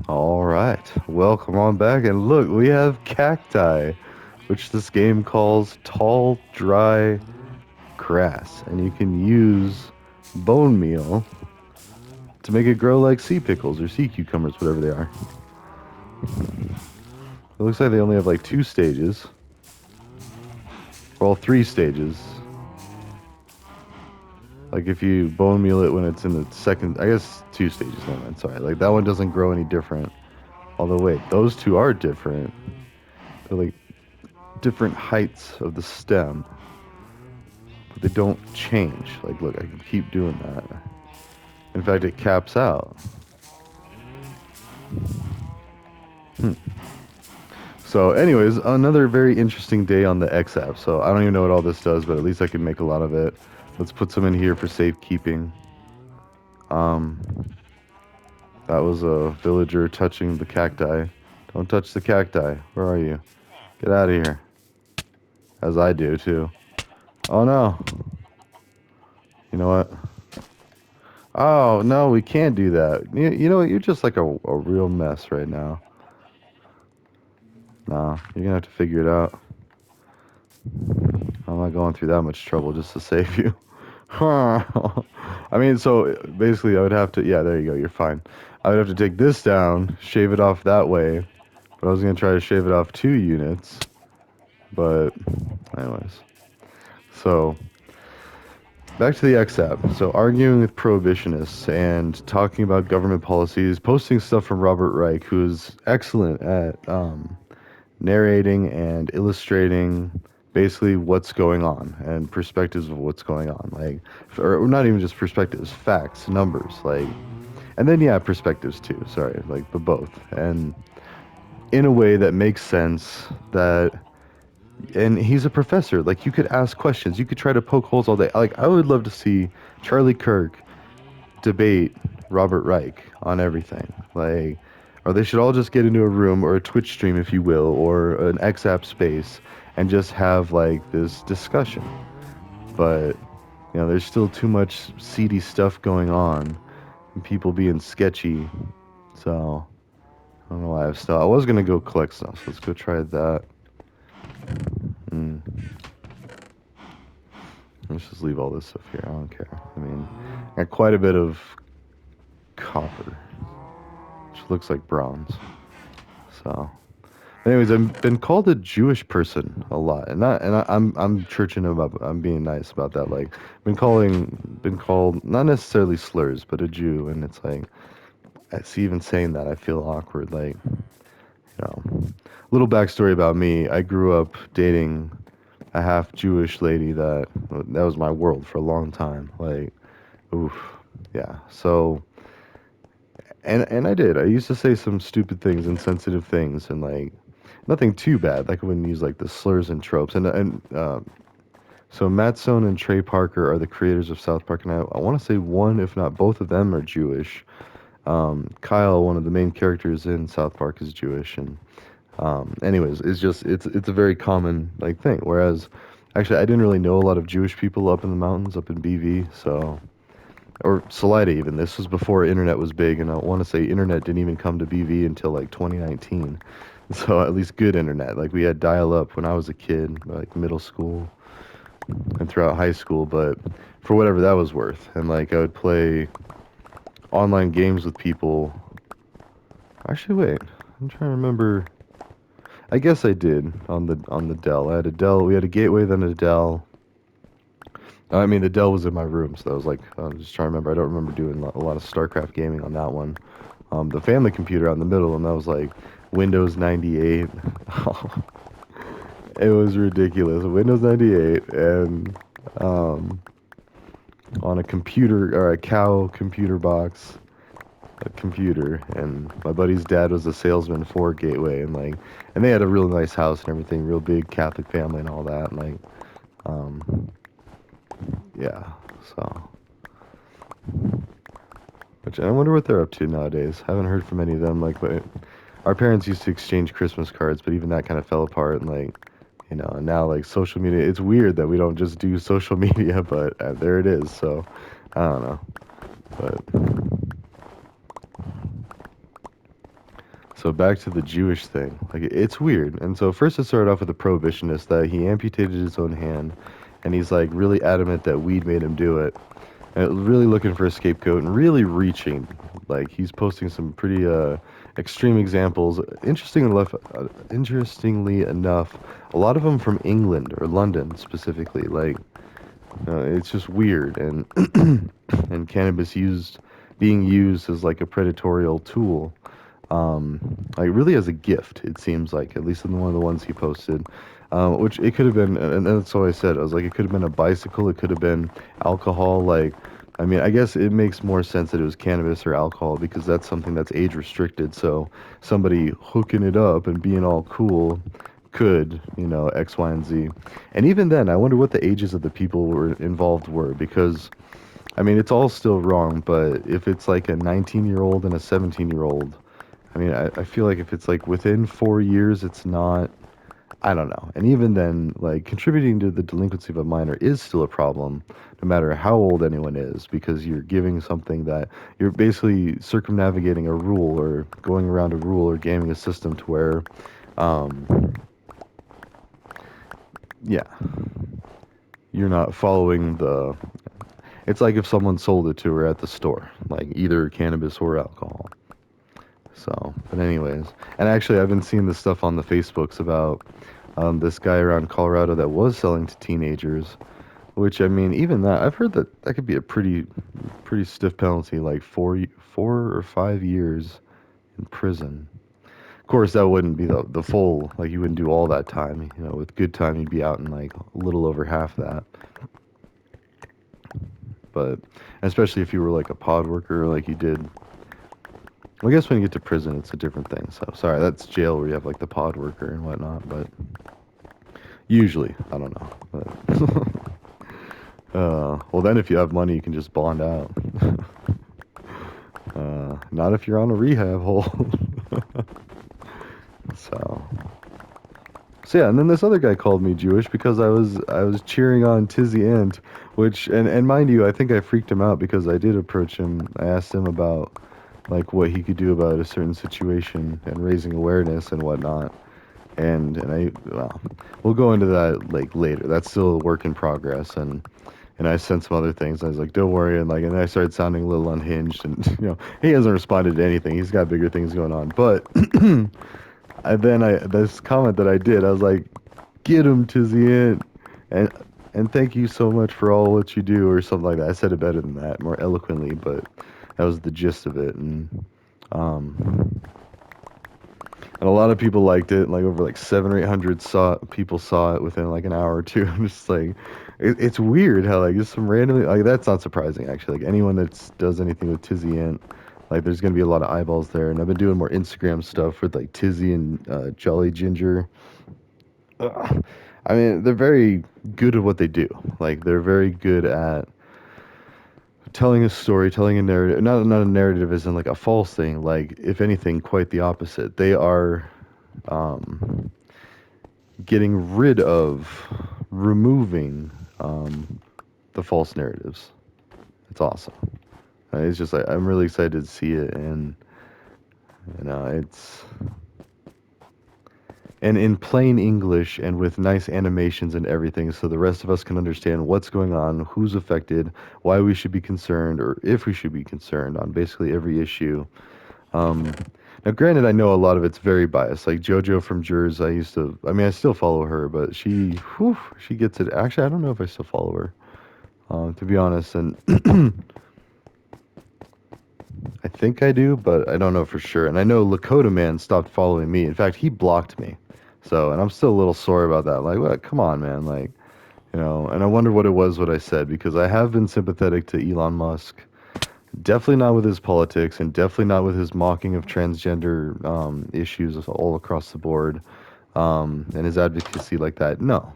All right, welcome on back, and look, we have cacti, which this game calls tall, dry grass, and you can use bone meal to make it grow like sea pickles or sea cucumbers, whatever they are. It looks like they only have like two stages, well, three stages. Like if you bone meal it when it's in the second, I guess two stages. No, man, sorry. Like that one doesn't grow any different. Although wait, those two are different. They're like different heights of the stem, but they don't change. Like, look, I can keep doing that. In fact, it caps out. Hmm. So, anyways, another very interesting day on the X app. So, I don't even know what all this does, but at least I can make a lot of it. Let's put some in here for safekeeping. Um, that was a villager touching the cacti. Don't touch the cacti. Where are you? Get out of here. As I do, too. Oh, no. You know what? Oh, no, we can't do that. You know what? You're just like a real mess right now. Nah, you're gonna have to figure it out. I'm not going through that much trouble just to save you. I mean, so basically, I would have to. Yeah, there you go. You're fine. I would have to take this down, shave it off that way. But I was gonna try to shave it off 2 units. But, anyways. So, back to the X app. So, arguing with prohibitionists and talking about government policies, posting stuff from Robert Reich, who is excellent at narrating and illustrating basically what's going on and perspectives of what's going on, like, or not even just perspectives, facts, numbers, like, and then yeah, perspectives too, sorry, like, but both, and in a way that makes sense, that, and he's a professor, like, you could ask questions, you could try to poke holes all day. Like, I would love to see Charlie Kirk debate Robert Reich on everything. Like, or they should all just get into a room or a Twitch stream, if you will, or an XApp space and just have like this discussion. But, there's still too much seedy stuff going on and people being sketchy. So, I don't know why I was gonna go collect stuff, so let's go try that. Mm. Let's just leave all this stuff here. I don't care. I mean, I got quite a bit of copper, which looks like bronze. So, anyways, I've been called a Jewish person a lot, and I'm churching him up. I'm being nice about that. Like, been called not necessarily slurs, but a Jew, and it's like, I see even saying that I feel awkward. Like, little backstory about me: I grew up dating a half Jewish lady that was my world for a long time. Like, oof, yeah. So, and I used to say some stupid things, insensitive things, and like nothing too bad. Like I wouldn't use like the slurs and tropes. So Matt Stone and Trey Parker are the creators of South Park, and I want to say one, if not both of them, are Jewish. Kyle, one of the main characters in South Park, is Jewish, and anyways, it's a very common like thing. Whereas, actually, I didn't really know a lot of Jewish people up in the mountains, up in BV, so or Salida even. This was before internet was big, and I want to say internet didn't even come to BV until like 2019. So at least good internet. Like we had dial-up when I was a kid, like middle school and throughout high school, but for whatever that was worth. And like I would play online games with people. Actually, wait. I'm trying to remember. I guess I did on the Dell. I had a Dell. We had a Gateway, then a Dell. I mean, the Dell was in my room, so that was like, I'm just trying to remember. I don't remember doing a lot of StarCraft gaming on that one. The family computer out in the middle, and that was like Windows 98. It was ridiculous. Windows 98, and um, on a computer, or a cow computer box, a computer, and my buddy's dad was a salesman for Gateway, and like, and they had a real nice house and everything, real big Catholic family and all that, and like, um, yeah, so. Which I wonder what they're up to nowadays. Haven't heard from any of them. Like, but our parents used to exchange Christmas cards, but even that kind of fell apart. And like, and now like social media. It's weird that we don't just do social media, but there it is. So I don't know, but So back to the Jewish thing. Like it's weird. And so first it started off with a prohibitionist that he amputated his own hand, and he's like really adamant that weed made him do it. And really looking for a scapegoat and really reaching. Like he's posting some pretty extreme examples. Interestingly enough, a lot of them from England or London specifically. Like it's just weird and and cannabis being used as like a predatorial tool, like really as a gift. It seems like at least in one of the ones he posted, which it could have been, and that's what I said. I was like, it could have been a bicycle, it could have been alcohol. Like, I mean, I guess it makes more sense that it was cannabis or alcohol because that's something that's age restricted. So somebody hooking it up and being all cool could, X, Y, and Z. And even then, I wonder what the ages of the people were involved were because, I mean, it's all still wrong, but if it's like a 19-year-old and a 17-year-old, I mean, I feel like if it's like within 4 years, it's not, I don't know. And even then, like contributing to the delinquency of a minor is still a problem, no matter how old anyone is, because you're giving something that you're basically circumnavigating a rule or going around a rule or gaming a system to where, um, yeah, you're not following the. It's like if someone sold it to her at the store, like either cannabis or alcohol. So, but anyways, and actually, I've been seeing this stuff on the Facebooks about this guy around Colorado that was selling to teenagers. Which I mean, even that I've heard that that could be a pretty stiff penalty, like 4 or 5 years in prison. Of course, that wouldn't be the full, like you wouldn't do all that time. With good time, you'd be out in like a little over half that. But especially if you were like a pod worker, like you did. Well, I guess when you get to prison, it's a different thing. So sorry, that's jail where you have like the pod worker and whatnot. But usually, I don't know. But well, then if you have money, you can just bond out. Not if you're on a rehab hole. so, so yeah, and then this other guy called me Jewish because I was cheering on Tizzy Ant, which and mind you, I think I freaked him out because I did approach him. I asked him about like what he could do about a certain situation and raising awareness and whatnot. And I well, we'll go into that like later. That's still a work in progress and I sent some other things. I was like, "Don't worry," and I started sounding a little unhinged, and he hasn't responded to anything. He's got bigger things going on. But I this comment that I did, I was like, "Get him to the end," and and thank you so much for all what you do, or something like that. I said it better than that, more eloquently, but that was the gist of it, um, and a lot of people liked it. Like over like 700 or 800 people saw it within like an hour or two. I'm just like, it's weird how like just some randomly like that's not surprising actually. Like anyone that does anything with Tizzy Ant, like there's gonna be a lot of eyeballs there. And I've been doing more Instagram stuff with like Tizzy and Jolly Ginger. Ugh. I mean, they're very good at what they do. Like they're very good at telling a story, telling a narrative. Not a narrative as in like a false thing. Like if anything, quite the opposite. They are um, getting rid of, removing the false narratives. It's awesome. It's just like I'm really excited to see it, and it's and in plain English and with nice animations and everything, so the rest of us can understand what's going on, who's affected, why we should be concerned, or if we should be concerned on basically every issue. Um, Now, granted, I know a lot of it's very biased. Like JoJo from Jers, I mean, I still follow her, but she gets it. Actually, I don't know if I still follow her, to be honest. And I think I do, but I don't know for sure. And I know Lakota Man stopped following me. In fact, he blocked me. So, and I'm still a little sore about that. Like, what? Come on, man. Like, and I wonder what it was what I said because I have been sympathetic to Elon Musk. Definitely not with his politics, and definitely not with his mocking of transgender issues all across the board, and his advocacy like that. No,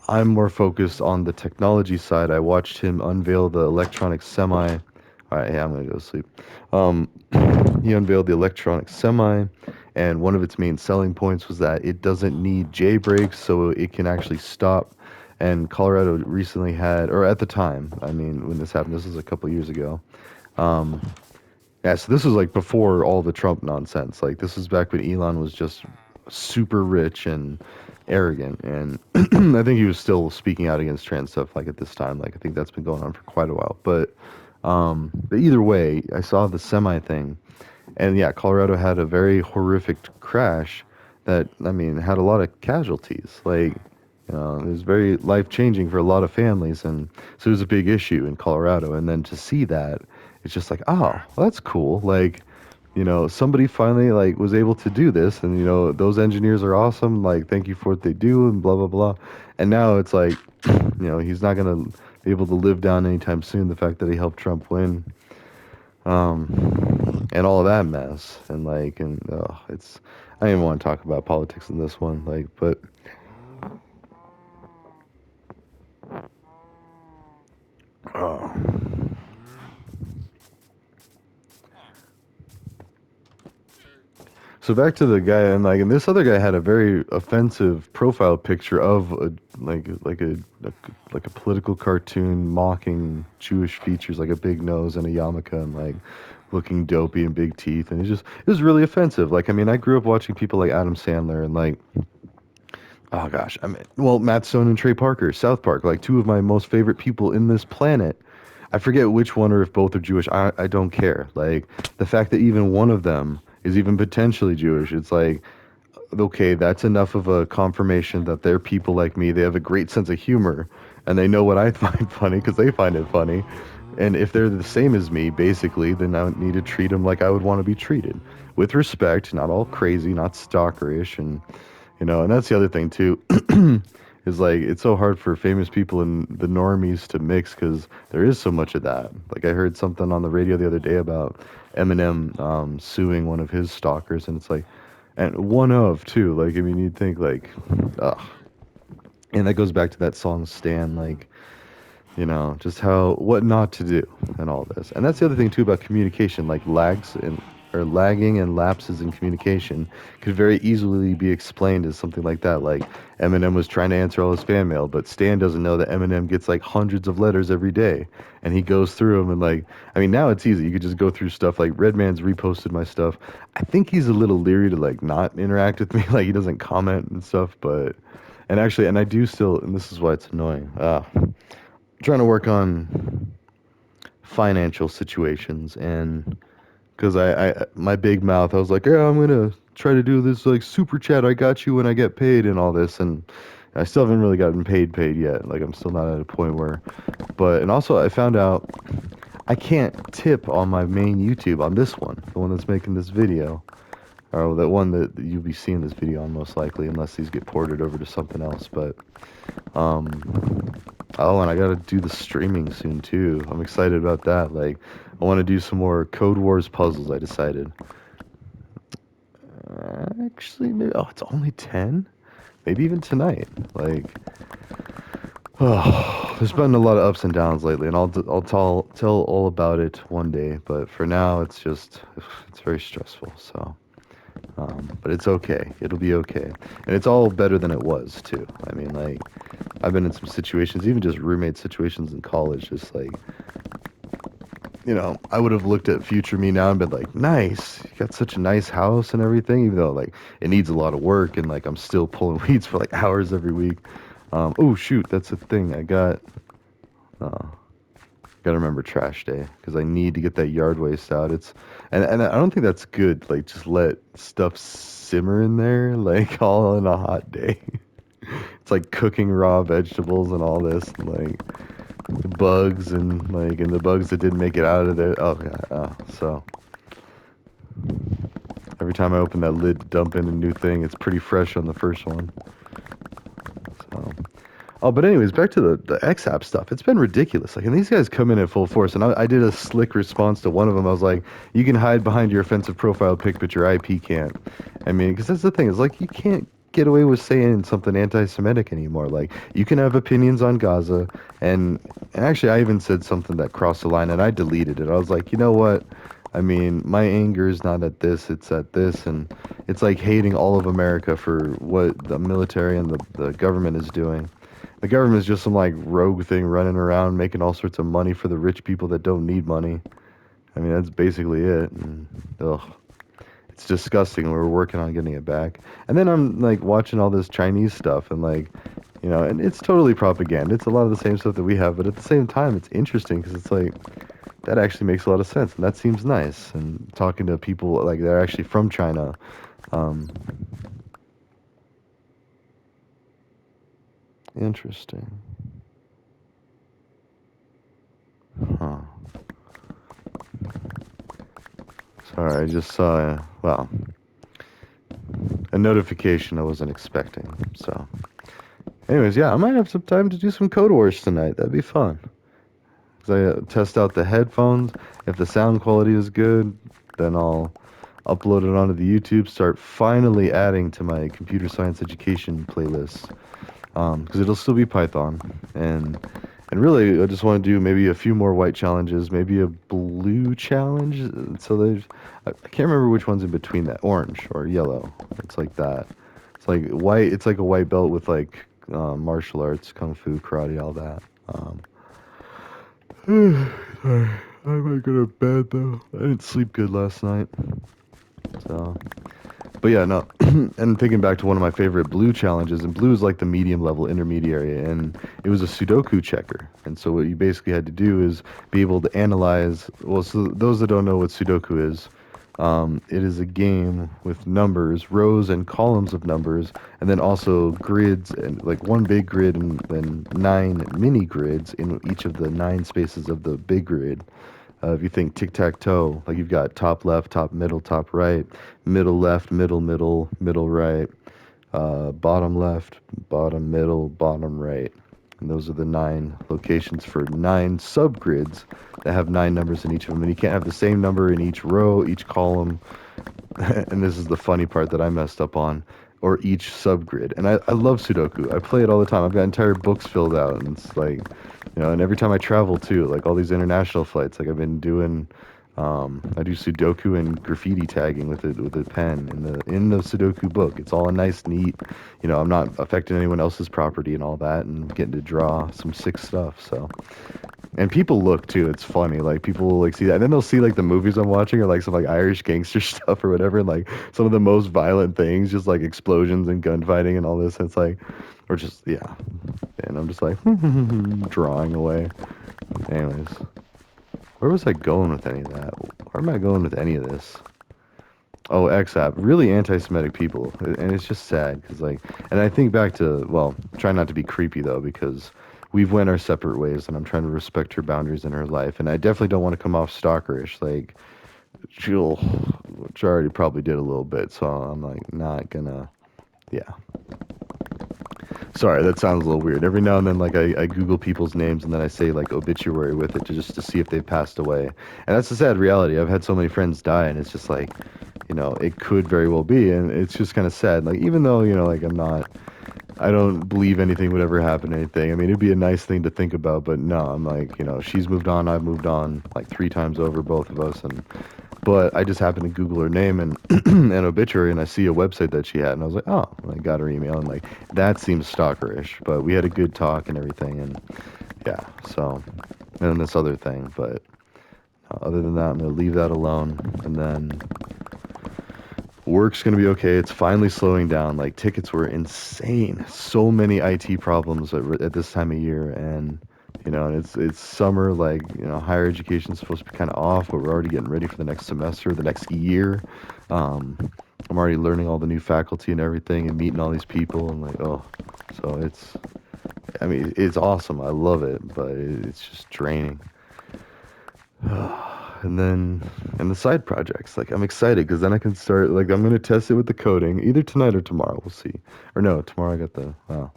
I'm more focused on the technology side. I watched him unveil the electronic semi. All right, yeah, I'm gonna go to sleep. Um, he unveiled the electronic semi, and one of its main selling points was that it doesn't need J brakes, so it can actually stop. And Colorado recently had, or at the time, I mean, when this happened, this was a couple years ago. Um, Yeah, so this was like before all the Trump nonsense. Like this was back when Elon was just super rich and arrogant, and I think he was still speaking out against trans stuff like at this time. Like I think that's been going on for quite a while. But either way, I saw the semi thing, and yeah, Colorado had a very horrific crash that, I mean, had a lot of casualties. Like, it was very life changing for a lot of families, and so it was a big issue in Colorado. And then to see that, it's just like, oh, well, that's cool. Like, somebody finally like was able to do this, and those engineers are awesome. Like, thank you for what they do, and blah blah blah. And now it's like, he's not gonna be able to live down anytime soon the fact that he helped Trump win, and all of that mess, and like, and it's, I didn't even want to talk about politics in this one, like, but oh. So back to the guy, and this other guy had a very offensive profile picture of like a political cartoon mocking Jewish features, like a big nose and a yarmulke, and like looking dopey and big teeth, and it was really offensive. Like, I mean, I grew up watching people like Adam Sandler and like, oh gosh, I mean, well, Matt Stone and Trey Parker, South Park, like two of my most favorite people in this planet. I forget which one or if both are Jewish. I don't care. Like the fact that even one of them is even potentially Jewish, it's like, okay, that's enough of a confirmation that they're people like me. They have a great sense of humor, and they know what I find funny because they find it funny. And if they're the same as me, basically, then I would need to treat them like I would want to be treated, with respect, not all crazy, not stalkerish, and and that's the other thing too. Is like it's so hard for famous people and the normies to mix because there is so much of that. Like I heard something on the radio the other day about Eminem suing one of his stalkers, and it's like, and one of too. Like, I mean, you'd think like, ugh. And that goes back to that song "Stan." Like, just how what not to do and all this. And that's the other thing too about communication, like lags and or lagging and lapses in communication could very easily be explained as something like that. Like Eminem was trying to answer all his fan mail, but Stan doesn't know that Eminem gets like hundreds of letters every day, and he goes through them and like, I mean, now it's easy. You could just go through stuff. Like Redman's reposted my stuff. I think he's a little leery to like not interact with me, like he doesn't comment and stuff, but. And actually, and I do still, and this is why it's annoying. Trying to work on financial situations, and because I my big mouth, I was like, yeah, I'm gonna try to do this like super chat. I got you when I get paid and all this, and I still haven't really gotten paid yet. Like I'm still not at a point where, but and also I found out I can't tip on my main YouTube on this one, the one that's making this video, or the one that you'll be seeing this video on most likely, unless these get ported over to something else. But um, oh, and I gotta do the streaming soon too. I'm excited about that. Like, I want to do some more Code Wars puzzles. I decided. Actually, maybe. Oh, it's only 10. Maybe even tonight. Like, oh, there's been a lot of ups and downs lately, and I'll tell all about it one day. But for now, it's very stressful. So. But it's okay. It'll be okay. And it's all better than it was, too. I mean, like, I've been in some situations, even just roommate situations in college, just like, I would have looked at future me now and been like, nice, you got such a nice house and everything, even though, like, it needs a lot of work and, like, I'm still pulling weeds for, like, hours every week. Oh, shoot, that's a thing. Gotta remember trash day because I need to get that yard waste out. And I don't think that's good. Like just let stuff simmer in there like all in a hot day. It's like cooking raw vegetables and all this, and, like the bugs and the bugs that didn't make it out of there. Oh yeah. So every time I open that lid to dump in a new thing, it's pretty fresh on the first one. So. Oh, but anyways, back to the XApp stuff. It's been ridiculous. Like, and these guys come in at full force. And I did a slick response to one of them. I was like, you can hide behind your offensive profile pic, but your IP can't. I mean, because that's the thing. Is like, you can't get away with saying something anti-Semitic anymore. Like, you can have opinions on Gaza. And actually, I even said something that crossed the line, and I deleted it. I was like, you know what? I mean, my anger is not at this, it's at this. And it's like hating all of America for what the military and the government is doing. The government is just some like rogue thing running around making all sorts of money for the rich people that don't need money. I mean, that's basically it. And, ugh, it's disgusting. We're working on getting it back. And then I'm like watching all this Chinese stuff and like, and it's totally propaganda. It's a lot of the same stuff that we have, but at the same time, it's interesting because it's like that actually makes a lot of sense and that seems nice. And talking to people like they're actually from China, um, interesting. Huh. Sorry, I just saw, well, a notification I wasn't expecting. So, anyways, yeah, I might have some time to do some Code Wars tonight. That'd be fun. 'Cause I test out the headphones. If the sound quality is good, then I'll upload it onto the YouTube. Start finally adding to my computer science education playlist. Because it'll still be Python, and really, I just want to do maybe a few more white challenges, maybe a blue challenge. So there's, I can't remember which one's in between that, orange or yellow. It's like that. It's like white. It's like a white belt with like martial arts, kung fu, karate, all that. Sorry, I might go to bed though. I didn't sleep good last night, so. But yeah, no. And thinking back to one of my favorite blue challenges, and blue is like the medium level intermediary, and it was a Sudoku checker. And so what you basically had to do is be able to analyze. Well, so those that don't know what Sudoku is, it is a game with numbers, rows and columns of numbers, and then also grids, and like one big grid and then 9 mini grids in each of the 9 spaces of the big grid. If you think tic-tac-toe, like you've got top left, top middle, top right, middle left, middle middle, middle right, bottom left, bottom middle, bottom right. And those are the 9 locations for 9 subgrids that have 9 numbers in each of them. And you can't have the same number in each row, each column, and this is the funny part that I messed up on, or each subgrid. And I love Sudoku. I play it all the time. I've got entire books filled out, and it's like, and every time I travel too, like all these international flights, like I've been doing, I do Sudoku and graffiti tagging with a pen in the Sudoku book. It's all nice, neat. I'm not affecting anyone else's property and all that, and getting to draw some sick stuff. So. And people look too. It's funny. Like people will like see that, and then they'll see like the movies I'm watching, or like some like Irish gangster stuff or whatever, and like some of the most violent things, just like explosions and gunfighting and all this. And it's like, or just yeah. And I'm just like drawing away. Anyways, where was I going with any of that? Where am I going with any of this? Oh, XApp, really anti-Semitic people, and it's just sad because like, and I think back to, well, try not to be creepy though, because we've went our separate ways, and I'm trying to respect her boundaries in her life, and I definitely don't want to come off stalkerish, like she'll, which I already probably did a little bit, so I'm like not gonna, yeah. Sorry, that sounds a little weird. Every now and then, like I Google people's names and then I say like obituary with it to see if they've passed away, and that's the sad reality. I've had so many friends die, and it's just like, it could very well be, and it's just kind of sad. Like even though like I don't believe anything would ever happen to anything. I mean, it'd be a nice thing to think about, but no, I'm like, she's moved on, I've moved on like 3 times over, both of us, but I just happened to Google her name and an obituary, and I see a website that she had, and I was like, oh, and I got her email, and like that seems stalkerish, but we had a good talk and everything, and yeah, so, and then this other thing, but other than that, I'm gonna leave that alone, and then work's gonna be okay. It's finally slowing down. Like tickets were insane. So many IT problems at this time of year, and and it's summer. Like higher education's supposed to be kind of off, but we're already getting ready for the next semester, the next year. I'm already learning all the new faculty and everything, and meeting all these people, and like so I mean, it's awesome. I love it, but it's just draining. And the side projects, like I'm excited because then I can start, like I'm gonna test it with the coding either tonight or tomorrow. We'll see. Or no, tomorrow I got I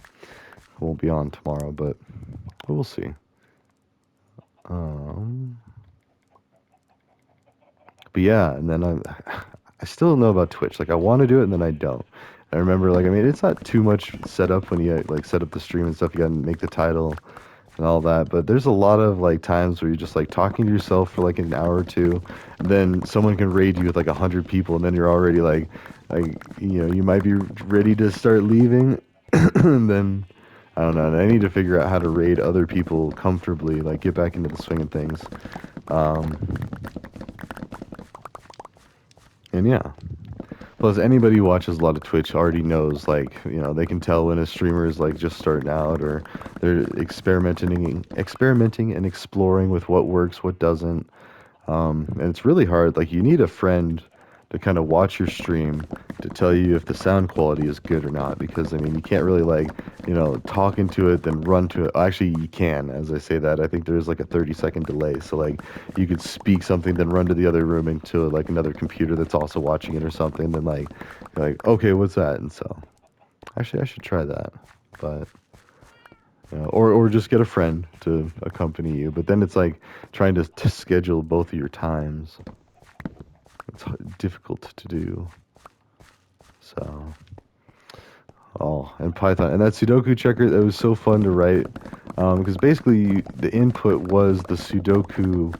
won't be on tomorrow, but we'll see. Um, but yeah, and then I still don't know about Twitch. Like I want to do it and then I don't. I remember, like, I mean, it's not too much setup when you like set up the stream and stuff. You gotta make the title and all that, but there's a lot of like times where you're just like talking to yourself for like an hour or two, and then someone can raid you with like 100 people, and then you're already like you might be ready to start leaving, and then I don't know. And I need to figure out how to raid other people comfortably, like get back into the swing of things. Um, And yeah. Plus, anybody who watches a lot of Twitch already knows, like, they can tell when a streamer is like just starting out or they're experimenting and exploring with what works, what doesn't. And it's really hard. Like, you need a friend to kind of watch your stream to tell you if the sound quality is good or not. Because, I mean, you can't really, like, talk into it, then run to it. Actually, you can, as I say that. I think there's like a 30-second delay. So, like, you could speak something, then run to the other room into, like, another computer that's also watching it or something. Then, like, you're like, okay, what's that? And so, actually, I should try that. But. Or just get a friend to accompany you. But then it's like trying to schedule both of your times. It's difficult to do. So, and Python. And that Sudoku checker, that was so fun to write. Because basically the input was the Sudoku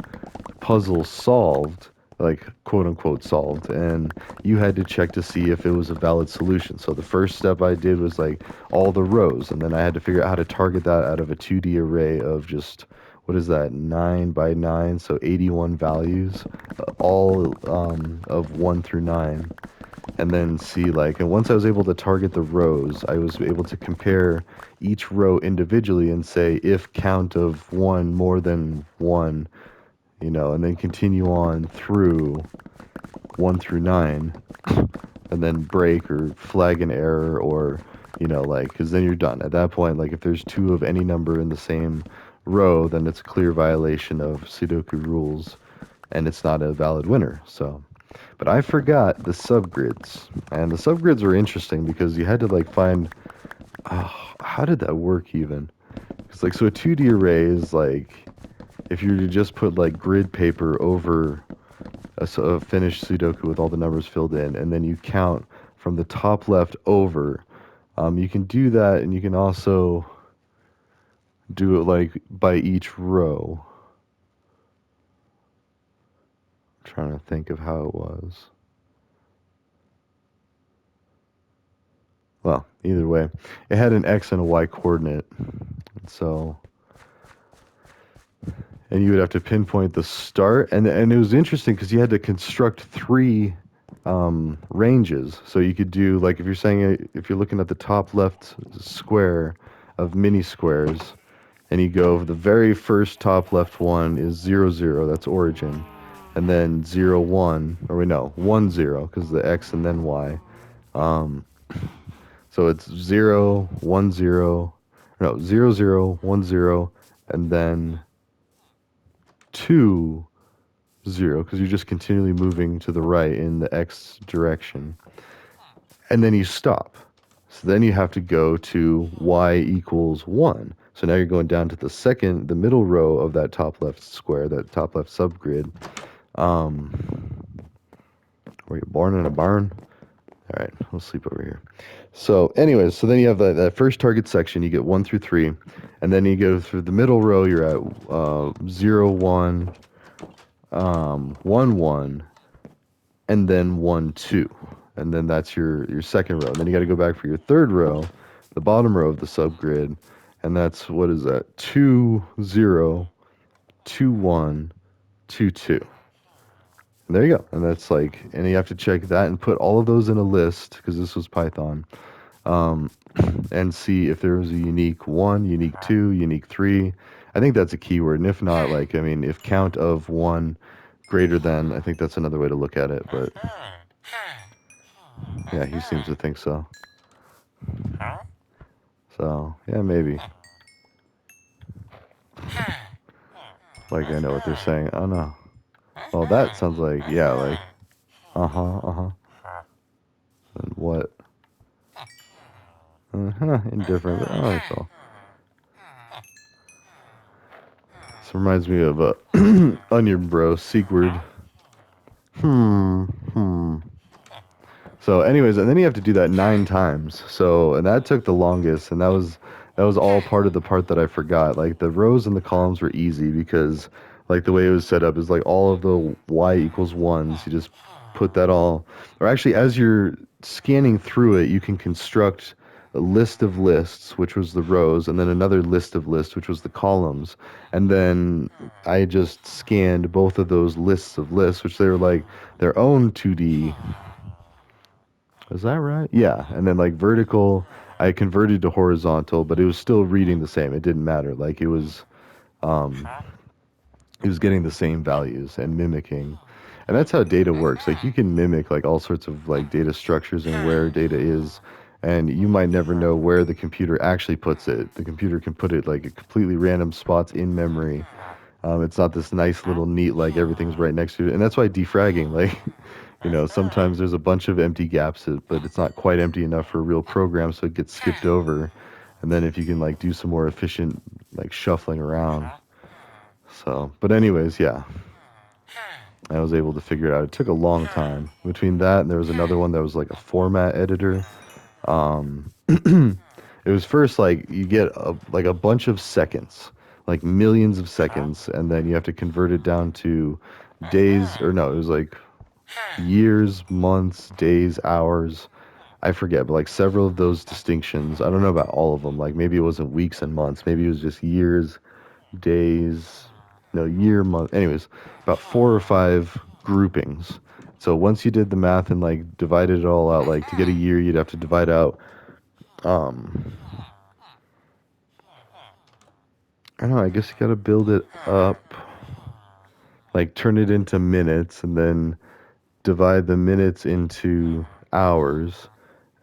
puzzle solved, like quote unquote solved, and you had to check to see if it was a valid solution. So the first step I did was like all the rows, and then I had to figure out how to target that out of a 2D array of just what is that, 9 by 9, so 81 values, all of 1 through 9. And then see, like, and once I was able to target the rows, I was able to compare each row individually and say if count of 1 more than 1, and then continue on through 1 through 9, and then break or flag an error, or, like, because then you're done. At that point, like, if there's 2 of any number in the same row, then it's a clear violation of Sudoku rules, and it's not a valid winner. So, but I forgot the subgrids, and the subgrids were interesting because you had to, like, find, how did that work even? It's like, so a 2D array is like, if you were to just put like grid paper over a finished Sudoku with all the numbers filled in, and then you count from the top left over, you can do that, and you can also do it like by each row. I'm trying to think of how it was. Well, either way, it had an X and a Y coordinate. So, and you would have to pinpoint the start, and it was interesting because you had to construct 3 ranges. So you could do, like, if you're saying, if you're looking at the top left square of mini squares, and you go, the very first top left one is 0, 0, that's origin, and then 0, 1, or we know 1, 0 because the X and then Y. So it's 0, 1, 0, no, 0, 0, 1, 0, and then 2, 0, because you're just continually moving to the right in the X direction. And then you stop. So then you have to go to Y equals 1. So now you're going down to the middle row of that top left square, that top left subgrid. Were you born in a barn? All right, we'll sleep over here. So anyways, so then you have that first target section, you get 1 through 3, and then you go through the middle row, you're at 0, 1, 1, 1, and then 1, 2. And then that's your second row. And then you got to go back for your third row, the bottom row of the subgrid, and that's, what is that, 2, 0, 2, 1, 2, 2. And there you go. And that's like, and you have to check that and put all of those in a list, because this was Python, and see if there was a unique 1, unique 2, unique 3. I think that's a keyword. And if not, like, I mean, if count of 1 greater than, I think that's another way to look at it. But yeah, he seems to think so. So, yeah, maybe. Like, I know what they're saying. Oh, no. Well, that sounds like, yeah, like, uh-huh. And what? Indifferent, but oh, that's all. This reminds me of Onion Bro, Sequard. So, anyways, and then you have to do that 9 times. So, and that took the longest, and that was all part of the part that I forgot. Like, the rows and the columns were easy because, like, the way it was set up is like all of the Y equals 1s. You just put that all, or actually, as you're scanning through it, you can construct a list of lists, which was the rows, and then another list of lists, which was the columns. And then I just scanned both of those lists of lists, which they were like their own 2D. Is that right? Yeah. And then like vertical, I converted to horizontal, but it was still reading the same. It didn't matter. Like um, it was getting the same values and mimicking. And that's how data works. Like you can mimic like all sorts of like data structures and where data is, and you might never know where the computer actually puts it. The computer can put it like at completely random spots in memory. It's not this nice little neat like everything's right next to it, and that's why defragging like sometimes there's a bunch of empty gaps, but it's not quite empty enough for a real program, so it gets skipped over. And then if you can like do some more efficient like shuffling around. So, but anyways, yeah, I was able to figure it out. It took a long time. Between that and there was another one that was like a format editor. It was first like you get like a bunch of seconds, like millions of seconds, and then you have to convert it down to days, or no, it was like years, months, days, hours. I forget, but like several of those distinctions. I don't know about all of them. Like maybe it wasn't weeks and months. Maybe it was just years, days, no, year, month. Anyways, about four or five groupings. So once you did the math and like divided it all out, like to get a year, you'd have to divide out, um, I don't know, I guess you gotta build it up, like turn it into minutes and then divide the minutes into hours.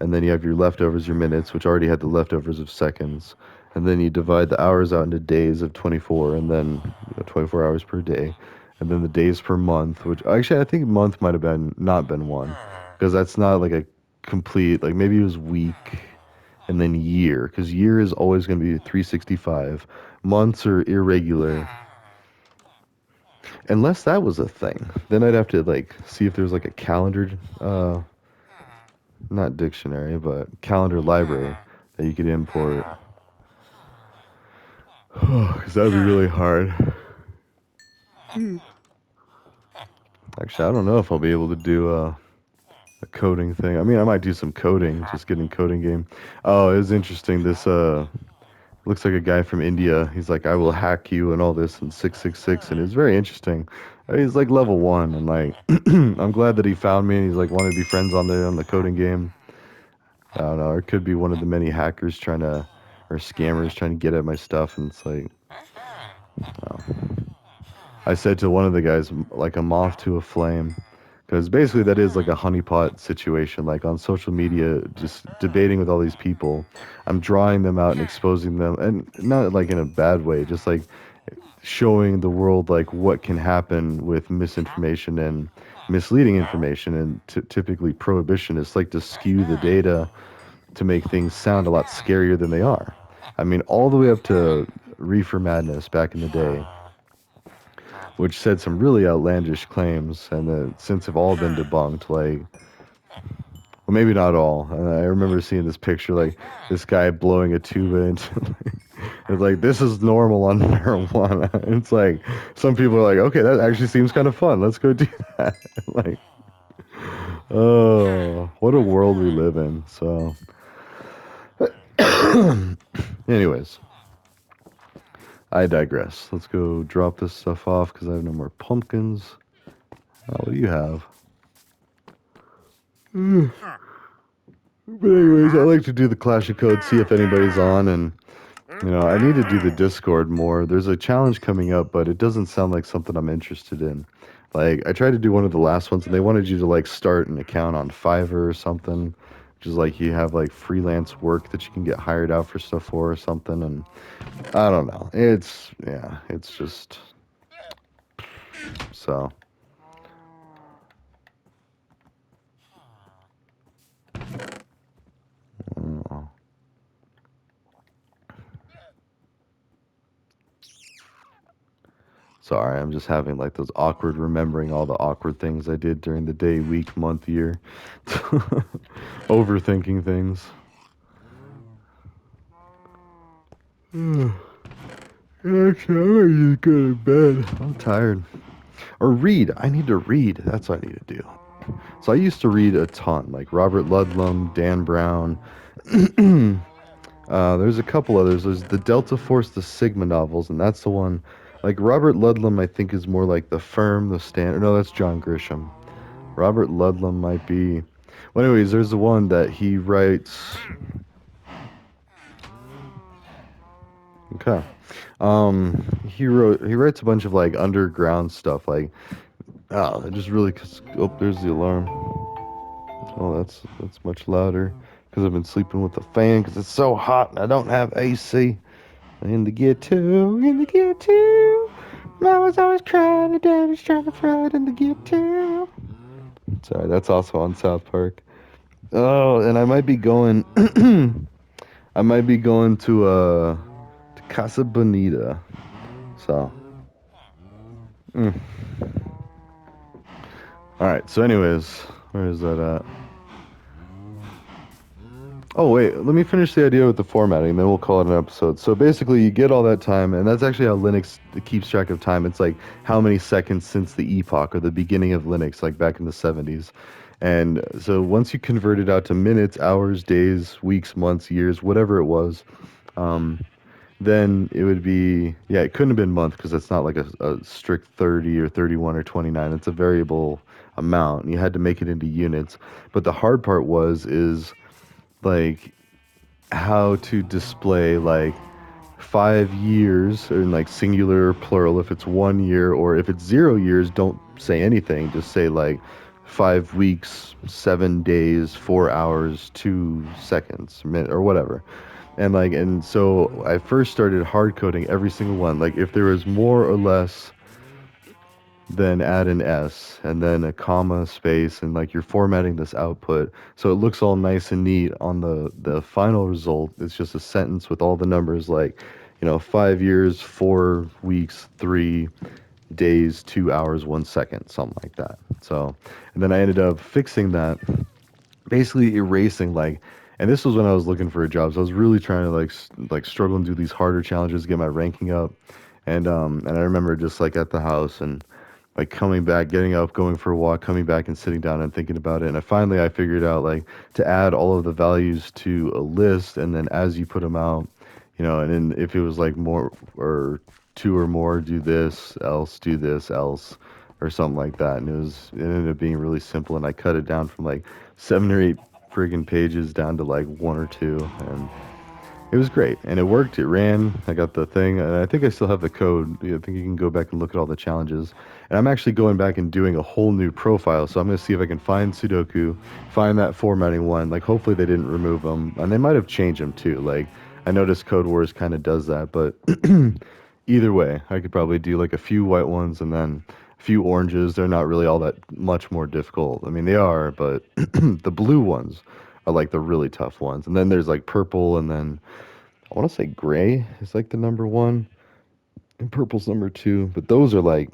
And then you have your leftovers, your minutes, which already had the leftovers of seconds. And then you divide the hours out into days of 24, and then 24 hours per day. And then the days per month, which actually I think month might have been not been one, because that's not like a complete, like maybe it was week and then year, because year is always going to be 365. Months are irregular, unless that was a thing. Then I'd have to like see if there's like a calendar, not dictionary, but calendar library that you could import. Because that would be really hard. Actually, I don't know if I'll be able to do a coding thing. I mean, I might do some coding, just getting coding game. Oh, it was interesting. This looks like a guy from India. He's like, I will hack you and all this in 666, and it's very interesting. He's like level one, and like, I'm glad that he found me, and he's like wanted to be friends on the coding game. I don't know. It could be one of the many hackers trying to, or scammers trying to get at my stuff, and it's like, oh. I said to one of the guys, like a moth to a flame, because basically that is like a honeypot situation. Like on social media, just debating with all these people, I'm drawing them out and exposing them, and not like in a bad way, just like showing the world like what can happen with misinformation and misleading information, and typically prohibitionists like to skew the data to make things sound a lot scarier than they are. I mean, all the way up to Reefer Madness back in the day, which said some really outlandish claims, and since have all been debunked. Like, well, maybe not all. I remember seeing this picture, like this guy blowing a tuba into. It's like this is normal on marijuana. It's like some people are like, okay, that actually seems kind of fun. Let's go do that. Like, oh, what a world we live in. So, anyways, I digress. Let's go drop this stuff off because I have no more pumpkins. What do you have? But anyways, I like to do the Clash of Codes, see if anybody's on, and I need to do the Discord more. There's a challenge coming up, but it doesn't sound like something I'm interested in. Like I tried to do one of the last ones, and they wanted you to like start an account on Fiverr or something, which is like you have like freelance work that you can get hired out for stuff for or something, and I don't know. It's just so. Oh. Sorry, I'm just having like those awkward remembering all the awkward things I did during the day, week, month, year. Overthinking things. Actually, I might just go to bed. I'm tired. Or read. I need to read. That's what I need to do. So I used to read a ton, like Robert Ludlum, Dan Brown. There's a couple others. There's the Delta Force, the Sigma novels, and that's the one. Like Robert Ludlum, I think is more like the Firm, the Standard. No, that's John Grisham. Robert Ludlum might be. Well, anyways, there's the one that he writes. Okay. He writes a bunch of like underground stuff. Like, oh, it just really. Oh, there's the alarm. Oh, that's much louder because I've been sleeping with the fan because it's so hot and I don't have AC. In the ghetto, in the ghetto. Mama's always crying and daddy's trying to fight in the ghetto. Sorry, that's also on South Park. Oh, and I might be going. I might be going to Casa Bonita. So, mm. All right. So, anyways, where is that at? Oh wait, let me finish the idea with the formatting, then we'll call it an episode. So basically, you get all that time, and that's actually how Linux keeps track of time. It's like how many seconds since the epoch or the beginning of Linux, like back in the 70s. And so once you convert it out to minutes, hours, days, weeks, months, years, whatever it was, um, then it would be, yeah, it couldn't have been month because it's not like a strict 30 or 31 or 29. It's a variable amount, and you had to make it into units. But the hard part is like how to display like 5 years or in like singular or plural if it's 1 year, or if it's 0 years, don't say anything, just say like 5 weeks, 7 days, 4 hours, 2 seconds, minute, or whatever. And so I first started hard coding every single one, like if there was more or less, then add an S and then a comma, space, and like you're formatting this output so it looks all nice and neat on the final result. It's just a sentence with all the numbers, like, 5 years, 4 weeks, 3 days, 2 hours, 1 second, something like that. So, and then I ended up fixing that, basically erasing like, and this was when I was looking for a job, so I was really trying to like struggle and do these harder challenges to get my ranking up. And I remember just like at the house and like coming back, getting up, going for a walk, coming back and sitting down and thinking about it. And I figured out like to add all of the values to a list, and then as you put them out, and then if it was like more or two or more, do this, else, or something like that. And it ended up being really simple, and I cut it down from like 7 or 8 friggin' pages down to like one or two, and it was great, and it worked. It ran. I got the thing, and I think I still have the code. I think you can go back and look at all the challenges. And I'm actually going back and doing a whole new profile. So I'm going to see if I can find Sudoku, find that formatting one. Like, hopefully they didn't remove them, and they might have changed them too. Like, I noticed Code Wars kind of does that, but either way, I could probably do like a few white ones and then a few oranges. They're not really all that much more difficult. I mean, they are, but the blue ones are like the really tough ones. And then there's like purple, and then I want to say gray is like the number one, and purple's number two. But those are like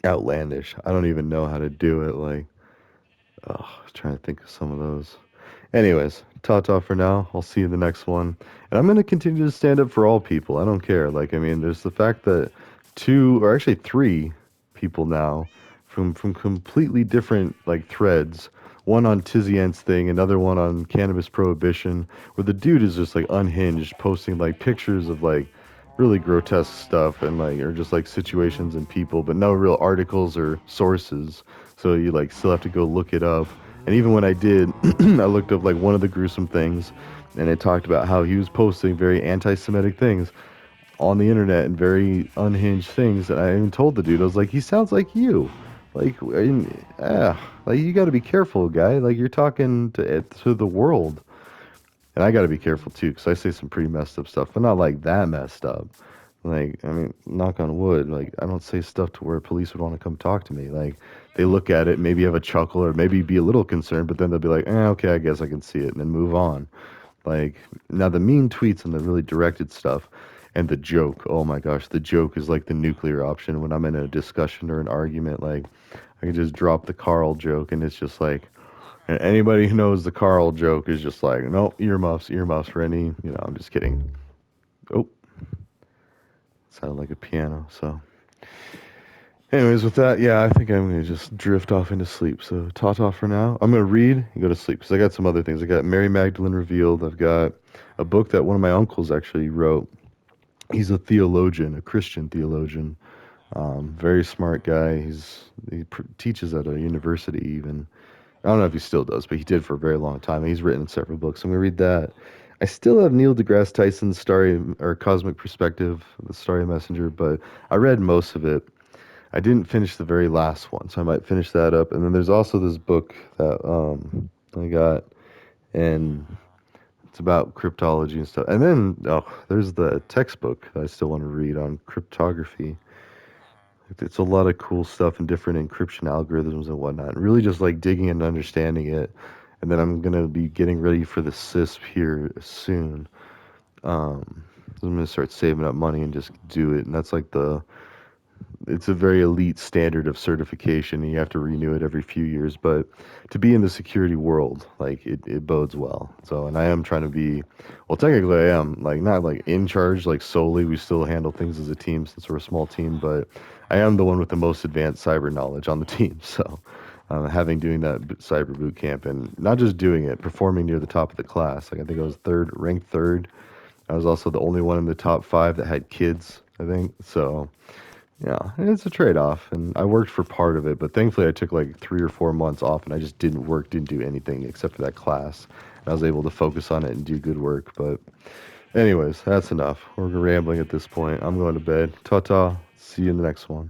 outlandish. I don't even know how to do it. Like, oh, I was trying to think of some of those. Anyways, ta-ta for now. I'll see you in the next one. And I'm going to continue to stand up for all people. I don't care. Like, I mean, there's the fact that two, or actually three people now from completely different, like, threads. One on Tizzy Ant's thing, another one on cannabis prohibition, where the dude is just, like, unhinged, posting, like, pictures of, like, really grotesque stuff and, like, or just, like, situations and people, but no real articles or sources. So you, like, still have to go look it up. And even when I did, I looked up like one of the gruesome things, and it talked about how he was posting very anti-Semitic things on the internet and very unhinged things. And I even told the dude, I was like, he sounds like you. Like, like you got to be careful, guy. Like you're talking to the world, and I got to be careful too, because I say some pretty messed up stuff, but not like that messed up. Like, I mean, knock on wood, like, I don't say stuff to where police would want to come talk to me. Like, they look at it, maybe have a chuckle, or maybe be a little concerned, but then they'll be like, okay, I guess I can see it, and then move on. Like, now the mean tweets and the really directed stuff, and the joke, oh my gosh, the joke is like the nuclear option when I'm in a discussion or an argument. Like, I can just drop the Carl joke, and it's just like, and anybody who knows the Carl joke is just like, no, earmuffs, earmuffs for any, I'm just kidding. Oh, sounded like a piano. So, Anyways, with that, yeah, I think I'm gonna just drift off into sleep. So ta-ta for now. I'm gonna read and go to sleep because I got some other things. I got Mary Magdalene Revealed. I've got a book that one of my uncles actually wrote. He's a theologian, a Christian theologian. Very smart guy. Teaches at a university even. I don't know if he still does, but he did for a very long time. He's written several books. I'm gonna read that. I still have Neil deGrasse Tyson's Starry or Cosmic Perspective, the Starry Messenger, but I read most of it. I didn't finish the very last one, so I might finish that up. And then there's also this book that I got, and it's about cryptology and stuff. And then there's the textbook that I still want to read on cryptography. It's a lot of cool stuff and different encryption algorithms and whatnot. Really just like digging and understanding it. And then I'm gonna be getting ready for the CISP here soon. So I'm gonna start saving up money and just do it. And that's like it's a very elite standard of certification, and you have to renew it every few years. But to be in the security world, like it bodes well. So, and I am trying to be, well, technically I am like not like in charge, like solely. We still handle things as a team since we're a small team, but I am the one with the most advanced cyber knowledge on the team. So, having doing that cyber boot camp and not just doing it, performing near the top of the class. Like I think I was third, ranked third. I was also the only one in the top five that had kids. I think so. Yeah, it's a trade-off, and I worked for part of it, but thankfully I took like 3 or 4 months off, and I just didn't work, didn't do anything except for that class. And I was able to focus on it and do good work. But anyways, that's enough. We're rambling at this point. I'm going to bed. Ta-ta. See you in the next one.